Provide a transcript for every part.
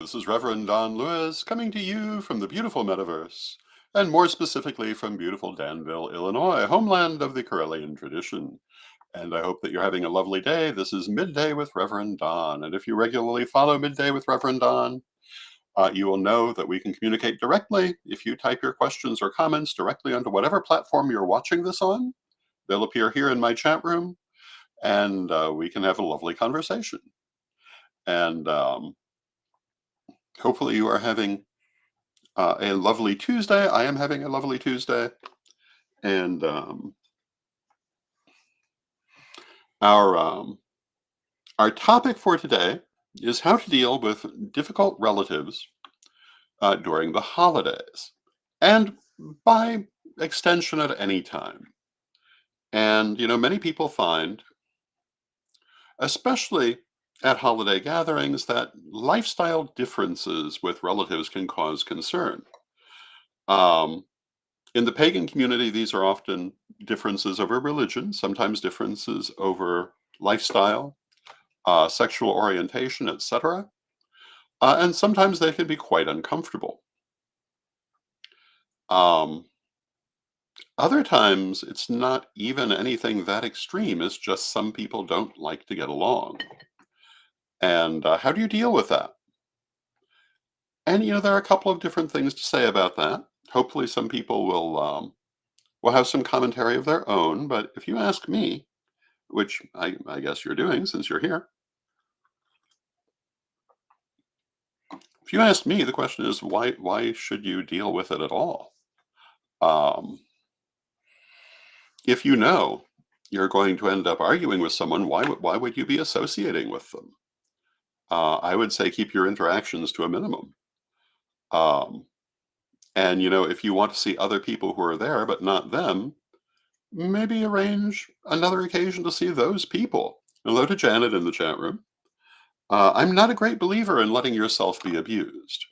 This is Reverend Don Lewis coming to you from the beautiful metaverse, and more specifically from beautiful Danville, Illinois, homeland of the Corellian tradition. And I hope that you're having a lovely day. This is Midday with Reverend Don. And if you regularly follow Midday with Reverend Don, you will know that we can communicate directly if you type your questions or comments directly onto whatever platform you're watching this on. They'll appear here in my chat room, and we can have a lovely conversation. And hopefully you are having a lovely Tuesday. I am having a lovely Tuesday. And our our topic for today is how to deal with difficult relatives during the holidays, and by extension at any time. And many people find, especially at holiday gatherings, that lifestyle differences with relatives can cause concern. Um, In the pagan community, these are often differences over religion, sometimes differences over lifestyle, sexual orientation, etc. And sometimes they can be quite uncomfortable. Um, Other times, it's not even anything that extreme. It's just some people don't like to get along. And how do you deal with that? And there are a couple of different things to say about that. Hopefully, some people will have some commentary of their own. But if you ask me, which I guess you're doing since you're here. If you ask me, the question is why should you deal with it at all? Um, if you know you're going to end up arguing with someone, why would you be associating with them? I would say keep your interactions to a minimum. Um, and if you want to see other people who are there but not them, maybe arrange another occasion to see those people. Hello to Janet in the chat room. I'm not a great believer in letting yourself be abused.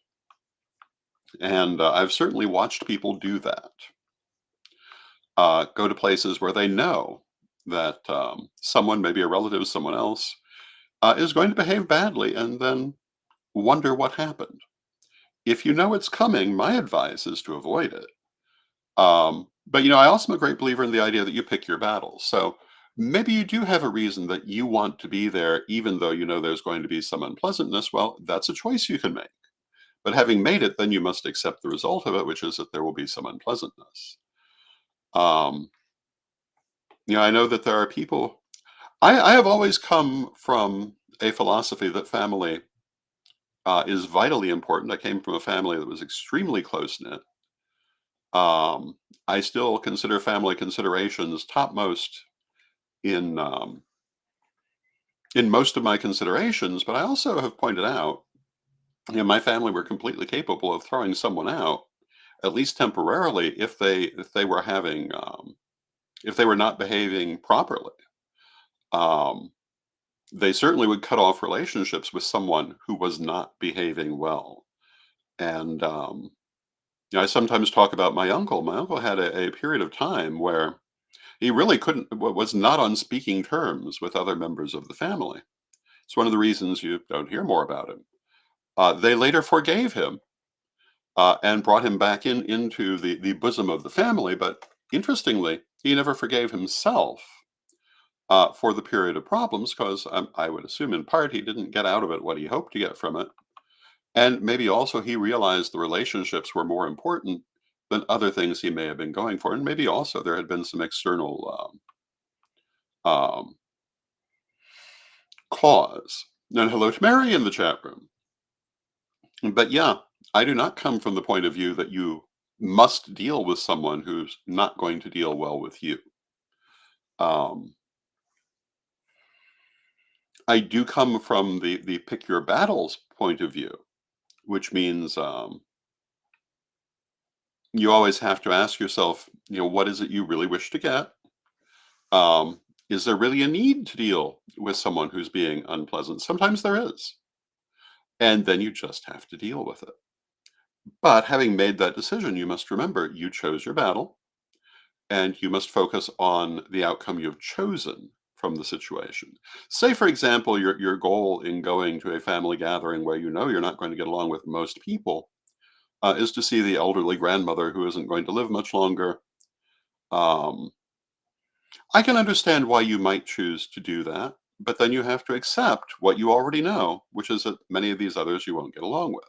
And I've certainly watched people do that. Go to places where they know that someone, maybe a relative, someone else, is going to behave badly and then wonder what happened. If you know it's coming, my advice is to avoid it. But I also am a great believer in the idea that you pick your battles. So maybe you do have a reason that you want to be there, even though there's going to be some unpleasantness. Well, that's a choice you can make. But having made it, then you must accept the result of it, which is that there will be some unpleasantness. Um, I know that there are people. I have always come from a philosophy that family is vitally important. I came from a family that was extremely close knit. I still consider family considerations topmost in um, in most of my considerations, but I also have pointed out, my family were completely capable of throwing someone out, at least temporarily, if they were having if they were not behaving properly. Um, they certainly would cut off relationships with someone who was not behaving well. And I sometimes talk about my uncle. My uncle had a period of time where he really was not on speaking terms with other members of the family. It's one of the reasons you don't hear more about him. They later forgave him and brought him back into the bosom of the family. But interestingly, he never forgave himself for the period of problems because I would assume in part he didn't get out of it what he hoped to get from it. And maybe also he realized the relationships were more important than other things he may have been going for. And maybe also there had been some external um, cause. And hello to Mary in the chat room. But yeah, I do not come from the point of view that you must deal with someone who's not going to deal well with you. Um, I do come from the pick your battles point of view, which means you always have to ask yourself, what is it you really wish to get? Um, is there really a need to deal with someone who's being unpleasant? Sometimes there is. And then you just have to deal with it. But having made that decision, you must remember you chose your battle and you must focus on the outcome you've chosen. from the situation. Say, for example, your goal in going to a family gathering where you know you're not going to get along with most people is to see the elderly grandmother who isn't going to live much longer. Um, I can understand why you might choose to do that, but then you have to accept what you already know, which is that many of these others you won't get along with.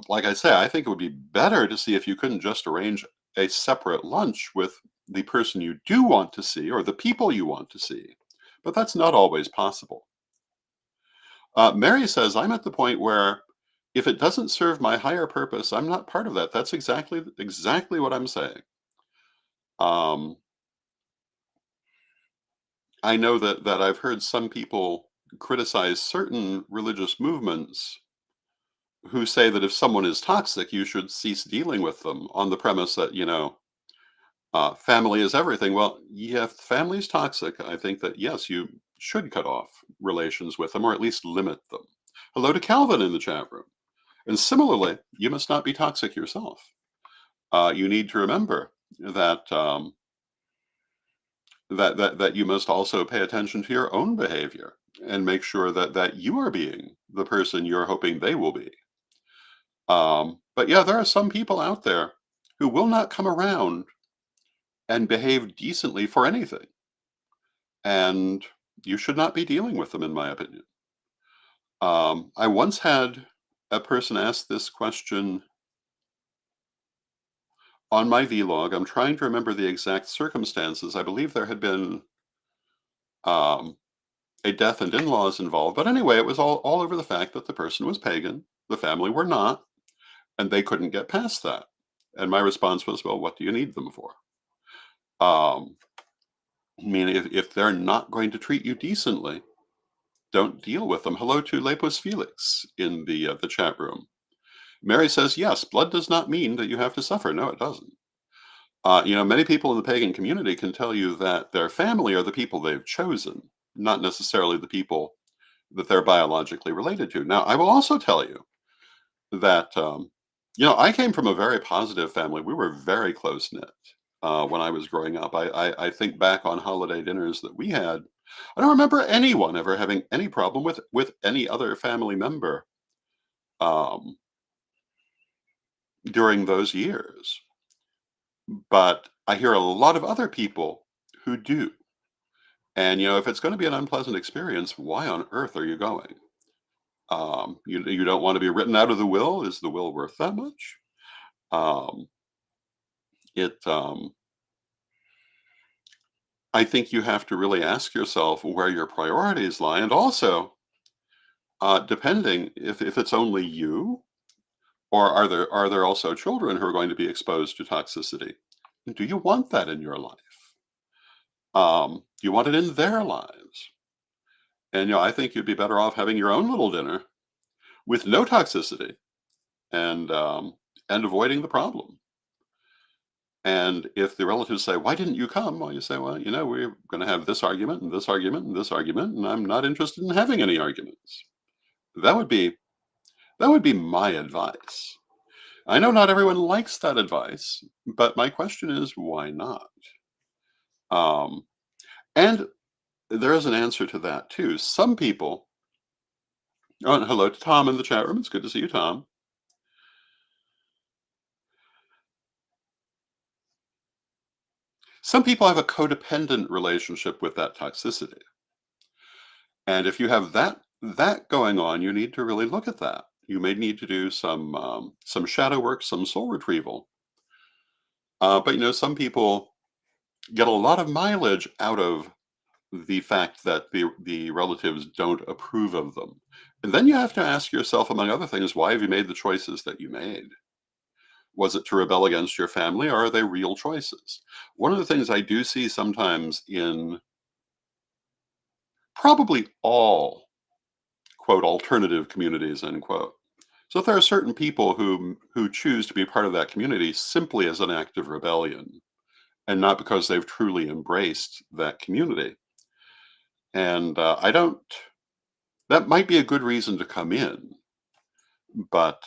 Like I say, I think it would be better to see if you couldn't just arrange a separate lunch with the person you do want to see or the people you want to see. But that's not always possible. Mary says, I'm at the point where if it doesn't serve my higher purpose, I'm not part of that. That's exactly what I'm saying. Um, I know that I've heard some people criticize certain religious movements who say that if someone is toxic, you should cease dealing with them on the premise that, family is everything. Well, yeah, if family is toxic, I think that yes, you should cut off relations with them or at least limit them. Hello to Calvin in the chat room. And similarly, you must not be toxic yourself. You need to remember that that you must also pay attention to your own behavior and make sure that you are being the person you're hoping they will be. But yeah, there are some people out there who will not come around and behave decently for anything. And you should not be dealing with them, in my opinion. I once had a person ask this question on my vlog. I'm trying to remember the exact circumstances. I believe there had been um, a death and in-laws involved. But anyway, it was all over the fact that the person was pagan, the family were not, and they couldn't get past that. And my response was, well, what do you need them for? Um, I mean, if they're not going to treat you decently, don't deal with them. Hello to Lepus Felix in the chat room. Mary says, yes, blood does not mean that you have to suffer. No, it doesn't. Many people in the pagan community can tell you that their family are the people they've chosen, not necessarily the people that they're biologically related to. Now, I will also tell you that, I came from a very positive family. We were very close knit when I was growing up. I think back on holiday dinners that we had. I don't remember anyone ever having any problem with any other family member um, during those years. But I hear a lot of other people who do. And if it's going to be an unpleasant experience, why on earth are you going? You don't want to be written out of the will. Is the will worth that much? Um, it. I think you have to really ask yourself where your priorities lie, and also depending if it's only you, or are there also children who are going to be exposed to toxicity? Do you want that in your life? Do you want it in their lives? And I think you'd be better off having your own little dinner with no toxicity and avoiding the problem. And if the relatives say, "Why didn't you come?" Well, you say, "Well, we're going to have this argument and this argument and this argument, and I'm not interested in having any arguments." That would be that would be my advice. I know not everyone likes that advice, but my question is, why not? Um, and there is an answer to that too. Some people. Oh, and hello to Tom in the chat room. It's good to see you, Tom. Some people have a codependent relationship with that toxicity. And if you have that going on, you need to really look at that. You may need to do some shadow work, some soul retrieval. But some people get a lot of mileage out of the fact that the relatives don't approve of them. And then you have to ask yourself, among other things, why have you made the choices that you made? Was it to rebel against your family, or are they real choices? One of the things I do see sometimes in probably all quote alternative communities end quote. So if there are certain people who choose to be part of that community simply as an act of rebellion and not because they've truly embraced that community, and I don't. That might be a good reason to come in, but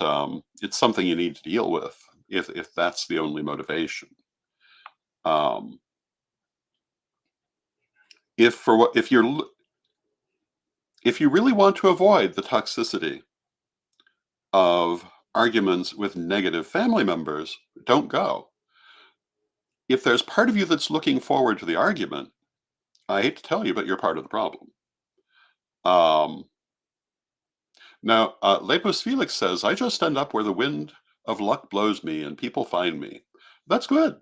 it's something you need to deal with if that's the only motivation. Um, if if you really want to avoid the toxicity of arguments with negative family members, don't go. If there's part of you that's looking forward to the argument, I hate to tell you, but you're part of the problem. Um, Now, Lepus Felix says, I just end up where the wind of luck blows me and people find me. That's good.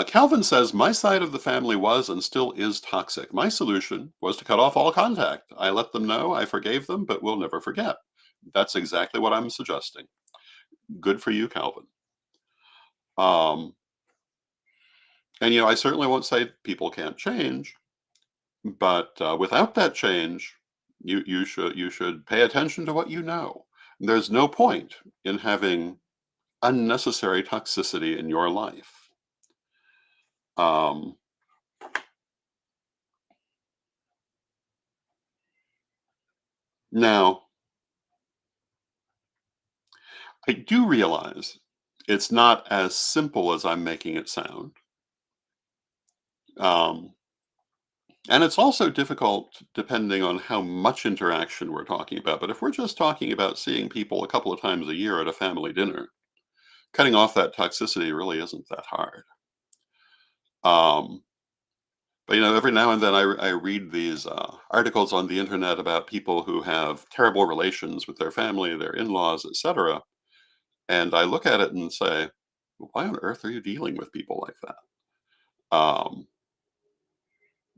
Calvin says, my side of the family was and still is toxic. My solution was to cut off all contact. I let them know I forgave them, but will never forget. That's exactly what I'm suggesting. Good for you, Calvin. Um, and, I certainly won't say people can't change, but without that change, you should pay attention to what you know. There's no point in having unnecessary toxicity in your life. Um, Now, I do realize it's not as simple as I'm making it sound. Um, and it's also difficult depending on how much interaction we're talking about. But if we're just talking about seeing people a couple of times a year at a family dinner, cutting off that toxicity really isn't that hard. Um, but every now and then I read these articles on the internet about people who have terrible relations with their family, their in-laws, etc. And I look at it and say, why on earth are you dealing with people like that? Um,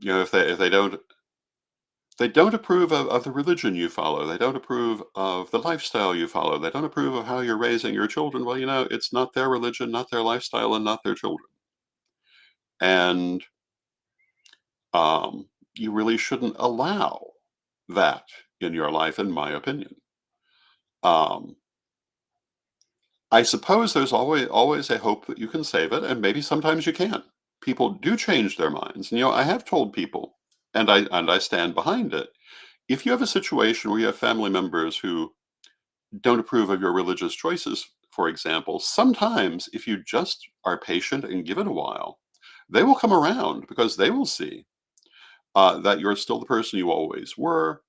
if they don't approve of the religion you follow, they don't approve of the lifestyle you follow, they don't approve of how you're raising your children. Well, it's not their religion, not their lifestyle, and not their children. And you really shouldn't allow that in your life, in my opinion. Um, I suppose there's always a hope that you can save it, and maybe sometimes you can't. People do change their minds. And I have told people, and I stand behind it. If you have a situation where you have family members who don't approve of your religious choices, for example, sometimes if you just are patient and give it a while, they will come around because they will see that you're still the person you always were,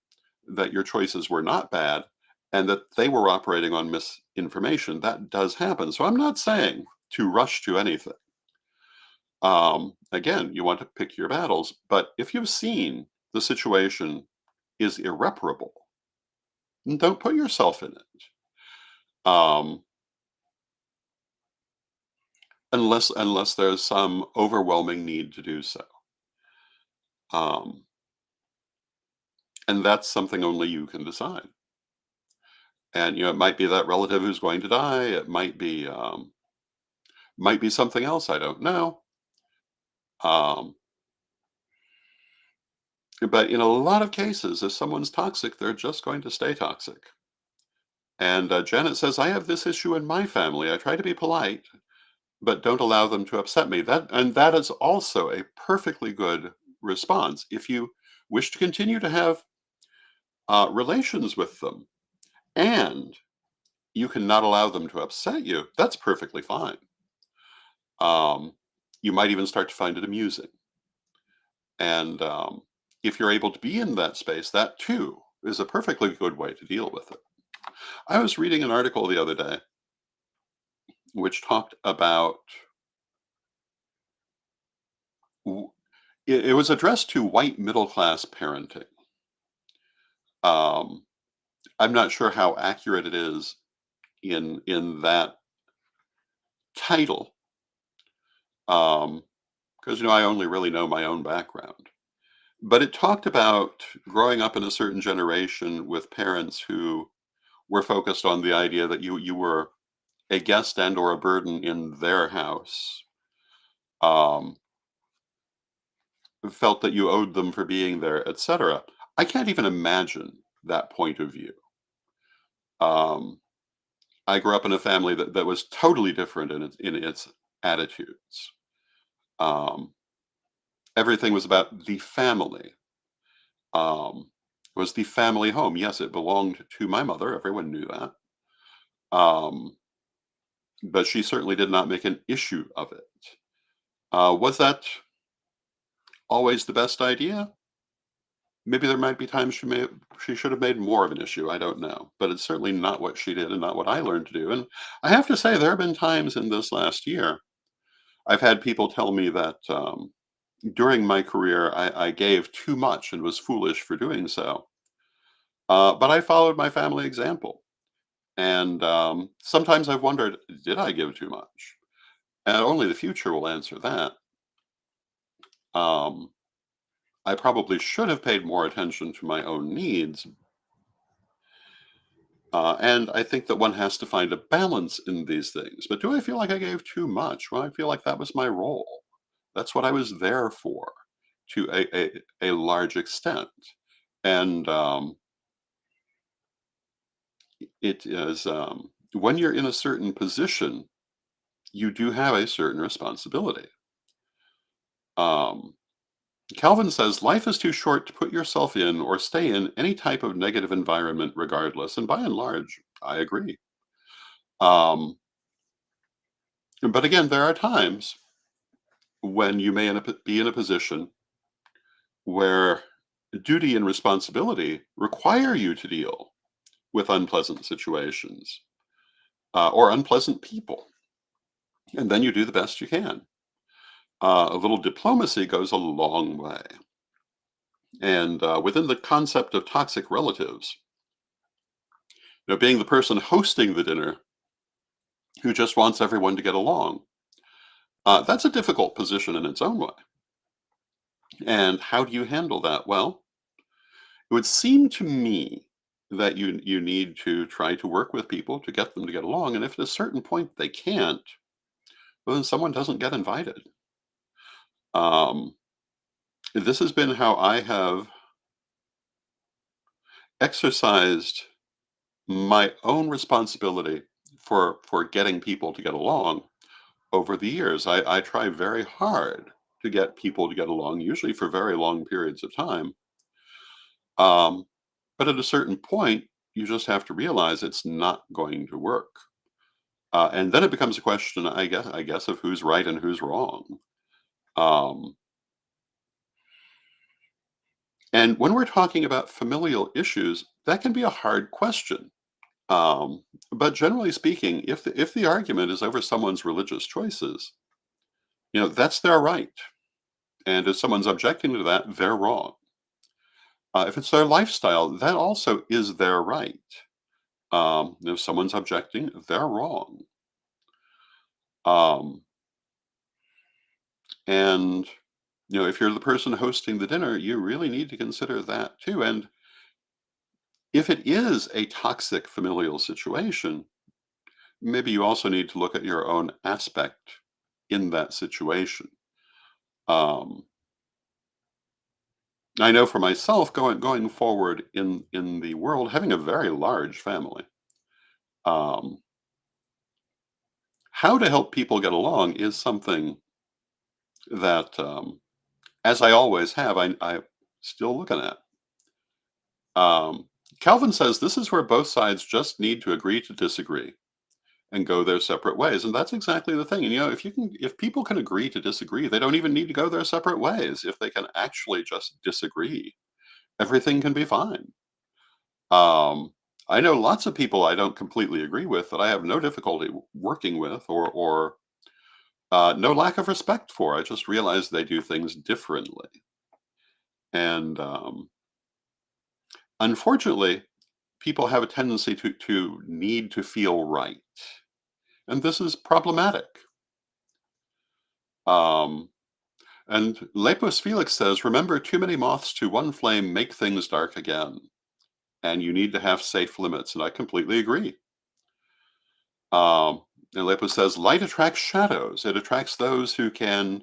that your choices were not bad, and that they were operating on misinformation. That does happen. So I'm not saying to rush to anything. Again, you want to pick your battles, but if you've seen the situation is irreparable, don't put yourself in it. Um, unless there's some overwhelming need to do so. Um, and that's something only you can decide. And it might be that relative who's going to die. It might be something else. I don't know. Um, but in a lot of cases, if someone's toxic, they're just going to stay toxic. And Janet says, I have this issue in my family. I try to be polite, but don't allow them to upset me. That is also a perfectly good response. If you wish to continue to have relations with them and you cannot allow them to upset you, that's perfectly fine. Um, you might even start to find it amusing. And if you're able to be in that space, that too is a perfectly good way to deal with it. I was reading an article the other day which talked about w- it was addressed to white middle class parenting. Um, I'm not sure how accurate it is in that title, because I only really know my own background. But it talked about growing up in a certain generation with parents who were focused on the idea that you were a guest and or a burden in their house. Um, Felt that you owed them for being there, etc. I can't even imagine that point of view. Um, I grew up in a family that was totally different in its attitudes. Um, Everything was about the family. It was the family home. Yes, it belonged to my mother. Everyone knew that. Um, but she certainly did not make an issue of it. Was that always the best idea? Maybe there might be times she should have made more of an issue, I don't know, but it's certainly not what she did and not what I learned to do, and I have to say there have been times in this last year, I've had people tell me that, during my career, I gave too much and was foolish for doing so, but I followed my family example, and, sometimes I've wondered, "Did I give too much?" And only the future will answer that. Um, I probably should have paid more attention to my own needs. And I think that one has to find a balance in these things. But do I feel like I gave too much? Well, I feel like that was my role. That's what I was there for to a large extent. And it is when you're in a certain position, you do have a certain responsibility. Um, Calvin says life is too short to put yourself in or stay in any type of negative environment, regardless. And by and large, I agree. Um, but again, there are times when you may be in a position where duty and responsibility require you to deal with unpleasant situations or unpleasant people, and then you do the best you can. A little diplomacy goes a long way. And within the concept of toxic relatives, being the person hosting the dinner who just wants everyone to get along, that's a difficult position in its own way. And how do you handle that? Well, it would seem to me that you need to try to work with people to get them to get along, and if at a certain point they can't, well, then someone doesn't get invited. Um, this has been how I have exercised my own responsibility for getting people to get along over the years. I try very hard to get people to get along, usually for very long periods of time. Um, but at a certain point, you just have to realize it's not going to work. And then it becomes a question, I guess, of who's right and who's wrong. Um, and when we're talking about familial issues, that can be a hard question. Um, but generally speaking, if the argument is over someone's religious choices, that's their right. And if someone's objecting to that, they're wrong. If it's their lifestyle, that also is their right. If someone's objecting, they're wrong. Um, and if you're the person hosting the dinner, you really need to consider that too. And if it is a toxic familial situation, maybe you also need to look at your own aspect in that situation. Um, I know for myself, going forward in the world, having a very large family, um, how to help people get along is something that, as I always have, I still looking at. Um, Calvin says this is where both sides just need to agree to disagree and go their separate ways. And that's exactly the thing. And if people can agree to disagree, they don't even need to go their separate ways. If they can actually just disagree, everything can be fine. Um, I know lots of people I don't completely agree with that I have no difficulty working with or no lack of respect for. I just realize they do things differently. And unfortunately, people have a tendency to need to feel right. And this is problematic. Um, and Lepus Felix says, remember, too many moths to one flame make things dark again. And you need to have safe limits. And I completely agree. Um, and Lepus says, light attracts shadows. It attracts those who can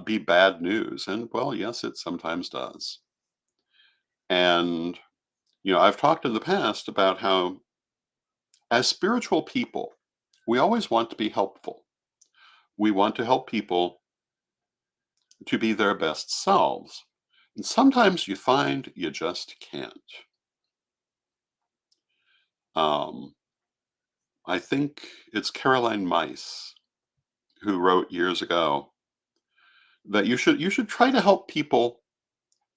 be bad news. And well, yes, it sometimes does. And, I've talked in the past about how, as spiritual people, we always want to be helpful. We want to help people to be their best selves. And sometimes you find you just can't. Um, I think it's Caroline Myss who wrote years ago that you should try to help people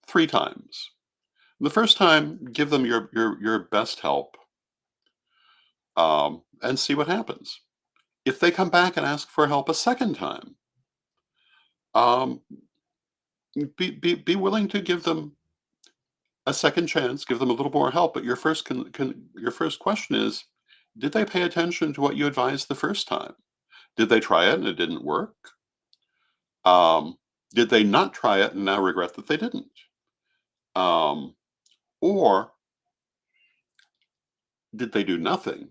3 times. The first time, give them your best help, and see what happens. If they come back and ask for help a second time, um, be willing to give them a second chance, give them a little more help. But your first question is, did they pay attention to what you advised the first time? Did they try it and it didn't work? Um, did they not try it and now regret that they didn't? Um, or did they do nothing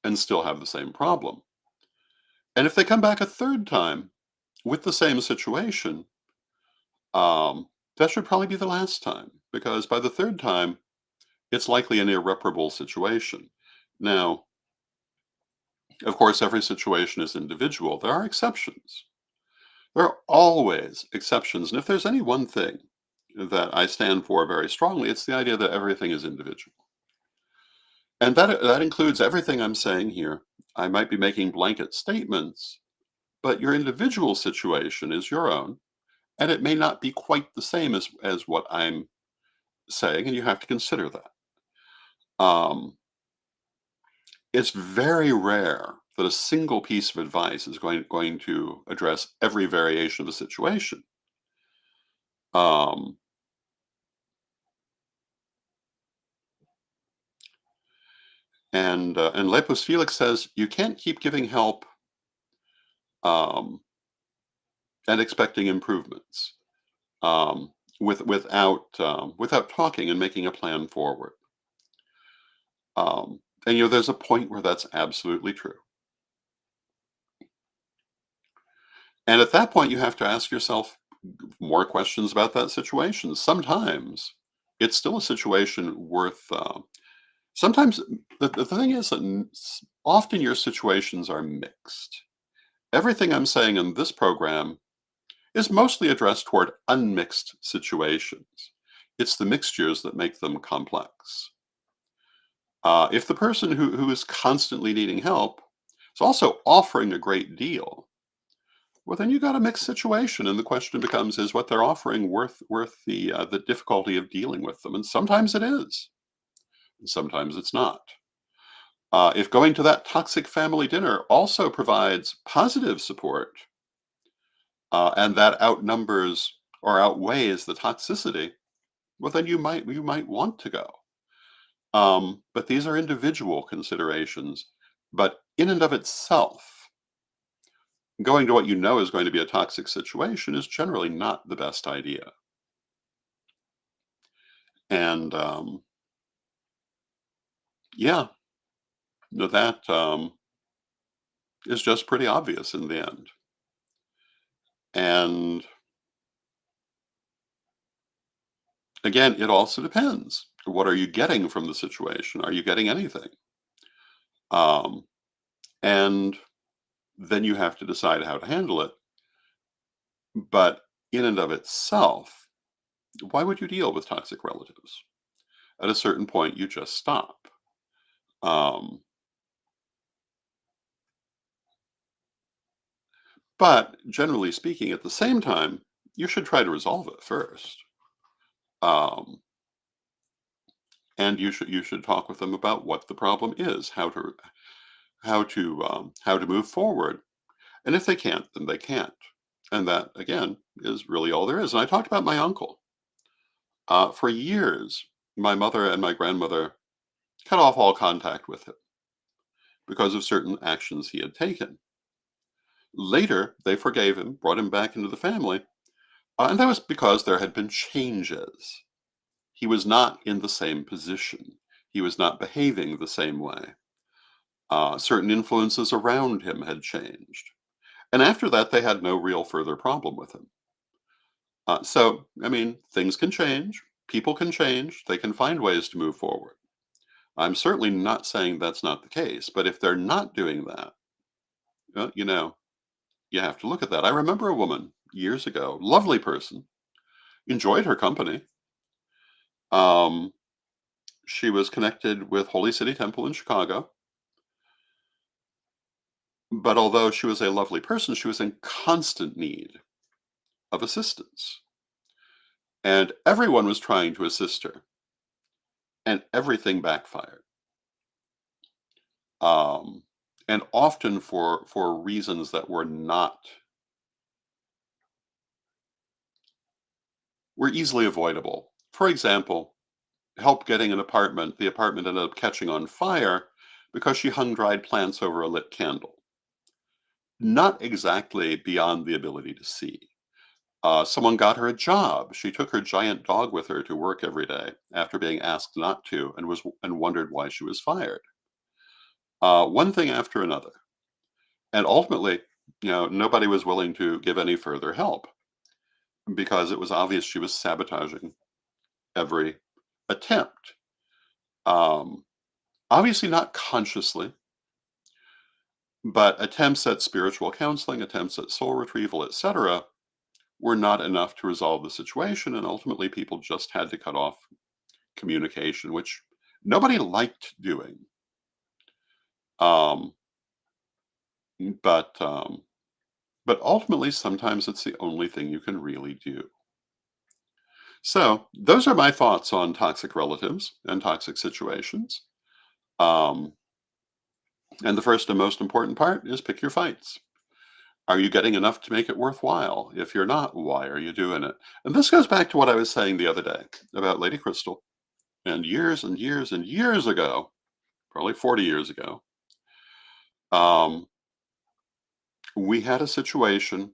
and still have the same problem? And if they come back a third time with the same situation, that should probably be the last time, because by the third time, it's likely an irreparable situation. Now, of course, every situation is individual. There are exceptions. There are always exceptions. And if there's any one thing that I stand for very strongly, it's the idea that everything is individual. And that includes everything I'm saying here. I might be making blanket statements, but your individual situation is your own, and it may not be quite the same as what I'm saying, and you have to consider that. Um, it's very rare that a single piece of advice is going to address every variation of a situation. Um, and Lepus Felix says you can't keep giving help, um, and expecting improvements, without talking and making a plan forward. And there's a point where that's absolutely true. And at that point, you have to ask yourself more questions about that situation. Sometimes it's still a situation worth. Sometimes the thing is that often your situations are mixed. Everything I'm saying in this program is mostly addressed toward unmixed situations. It's the mixtures that make them complex. If the person who is constantly needing help is also offering a great deal, well, then you got a mixed situation, and the question becomes: is what they're offering worth the difficulty of dealing with them? And sometimes it is, and sometimes it's not. If going to that toxic family dinner also provides positive support, and that outnumbers or outweighs the toxicity, well, then you might want to go. But these are individual considerations. But in and of itself, going to what you know is going to be a toxic situation is generally not the best idea. And yeah, that is just pretty obvious in the end. And again, it also depends. What are you getting from the situation? Are you getting anything? Um, and then you have to decide how to handle it. But in and of itself, why would you deal with toxic relatives? At a certain point, you just stop. Um, but generally speaking, at the same time, you should try to resolve it first. Um, and you should talk with them about what the problem is, how to move forward. And if they can't, then they can't. And that again is really all there is. And I talked about my uncle. For years, my mother and my grandmother cut off all contact with him because of certain actions he had taken. Later, they forgave him, brought him back into the family, and that was because there had been changes. He was not in the same position. He was not behaving the same way. Certain influences around him had changed. And after that, they had no real further problem with him. So, I mean, things can change, people can change, they can find ways to move forward. I'm certainly not saying that's not the case, but if they're not doing that, well, you have to look at that. I remember a woman years ago, lovely person, enjoyed her company. Um, she was connected with Holy City Temple in Chicago, but although she was a lovely person, she was in constant need of assistance. And everyone was trying to assist her, and everything backfired. Um, and often for reasons that were easily avoidable. For example, help getting an apartment. The apartment ended up catching on fire because she hung dried plants over a lit candle. Not exactly beyond the ability to see. Someone got her a job. She took her giant dog with her to work every day after being asked not to, and wondered why she was fired. One thing after another, and ultimately, nobody was willing to give any further help because it was obvious she was sabotaging every attempt. Um, Obviously, not consciously, but attempts at spiritual counseling, attempts at soul retrieval, etc., were not enough to resolve the situation, and ultimately, people just had to cut off communication, which nobody liked doing. Um, but um, but ultimately, sometimes it's the only thing you can really do. So those are my thoughts on toxic relatives and toxic situations. Um, and the first and most important part is pick your fights. Are you getting enough to make it worthwhile? If you're not, why are you doing it? And this goes back to what I was saying the other day about Lady Crystal. And years and years and years ago, probably 40 years ago, um, we had a situation.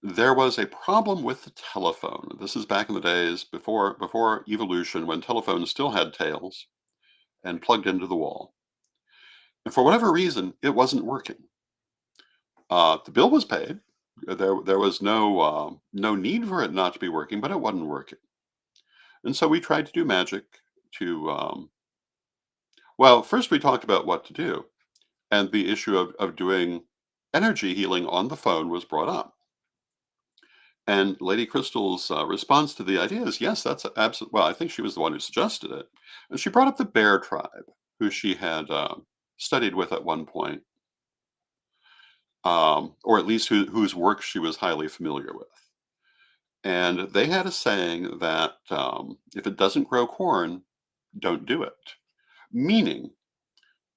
There was a problem with the telephone. This is back in the days before evolution, when telephones still had tails and plugged into the wall. And for whatever reason, it wasn't working. The bill was paid. There was no need for it not to be working, but it wasn't working. And so we tried to do magic to well, first we talked about what to do, and the issue of doing energy healing on the phone was brought up. And Lady Crystal's response to the idea is, yes, that's absolutely. Well, I think she was the one who suggested it, and she brought up the Bear Tribe, who she had studied with at one point, or at least whose work she was highly familiar with. And they had a saying that if it doesn't grow corn, don't do it. Meaning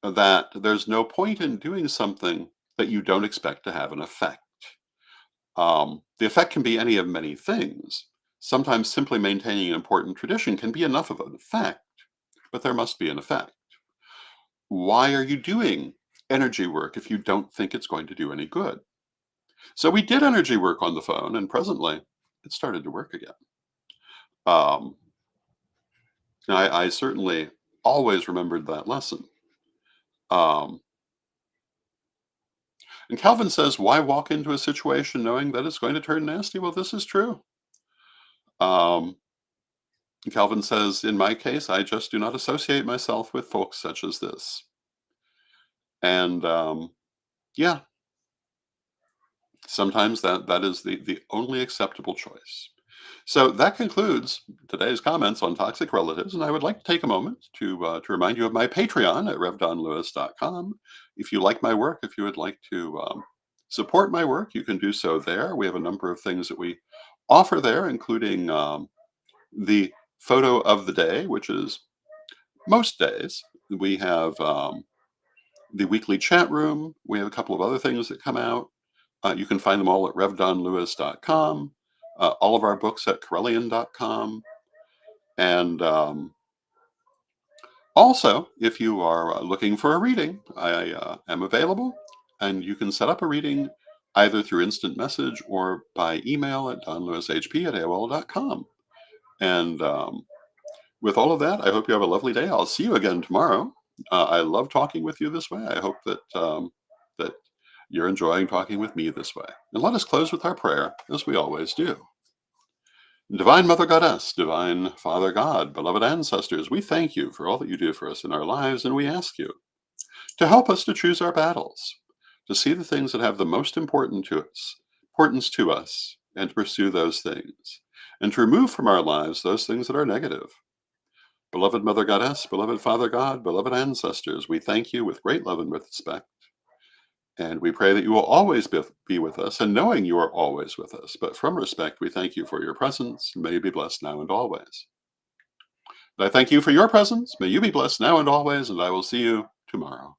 that there's no point in doing something that you don't expect to have an effect. The effect can be any of many things. Sometimes simply maintaining an important tradition can be enough of an effect, but there must be an effect. Why are you doing energy work if you don't think it's going to do any good? So we did energy work on the phone, and presently it started to work again. Um, I certainly always remembered that lesson. Um, and Calvin says, why walk into a situation knowing that it's going to turn nasty? Well, this is true. Um, Calvin says, in my case, I just do not associate myself with folks such as this. And yeah, sometimes that is the only acceptable choice. So that concludes today's comments on toxic relatives, and I would like to take a moment to remind you of my Patreon at revdonlewis.com. If you like my work, if you would like to support my work, you can do so there. We have a number of things that we offer there, including the photo of the day, which is most days. We have the weekly chat room. We have a couple of other things that come out. You can find them all at revdonlewis.com. All of our books at Corellian.com. And also, if you are looking for a reading, I am available, and you can set up a reading either through instant message or by email at donlewishp@aol.com. And with all of that, I hope you have a lovely day. I'll see you again tomorrow. I love talking with you this way. I hope that you're enjoying talking with me this way. And let us close with our prayer, as we always do. Divine Mother Goddess, Divine Father God, beloved ancestors, we thank you for all that you do for us in our lives, and we ask you to help us to choose our battles, to see the things that have the most importance to us, and to pursue those things, and to remove from our lives those things that are negative. Beloved Mother Goddess, beloved Father God, beloved ancestors, we thank you with great love and with respect. And we pray that you will always be with us, and knowing you are always with us. But from respect, we thank you for your presence. May you be blessed now and always. And I thank you for your presence. May you be blessed now and always, and I will see you tomorrow.